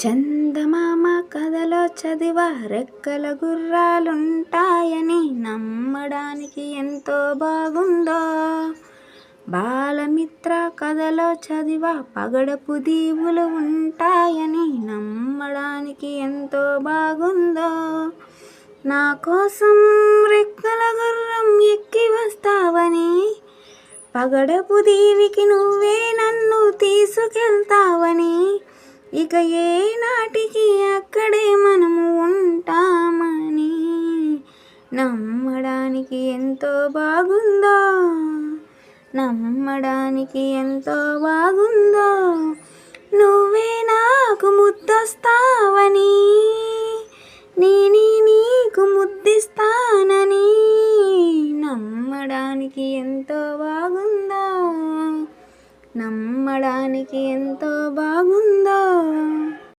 చందమామ కథలో చదివా రెక్కల గుర్రాలుంటాయని నమ్మడానికి ఎంతో బాగుందో. బాలమిత్ర కథలో చదివా పగడపు దీవులు ఉంటాయని నమ్మడానికి ఎంతో బాగుందో. నా కోసం రెక్కల గుర్రం ఎక్కి వస్తావని, పగడపు దీవికి నువ్వే నన్ను తీసుకెళ్తావని, ఇక ఏ నాటికి అక్కడే మనము ఉంటామని నమ్మడానికి ఎంతో బాగుందో. నమ్మడానికి ఎంతో బాగుందో. నువ్వే నాకు ముద్దొస్తావని,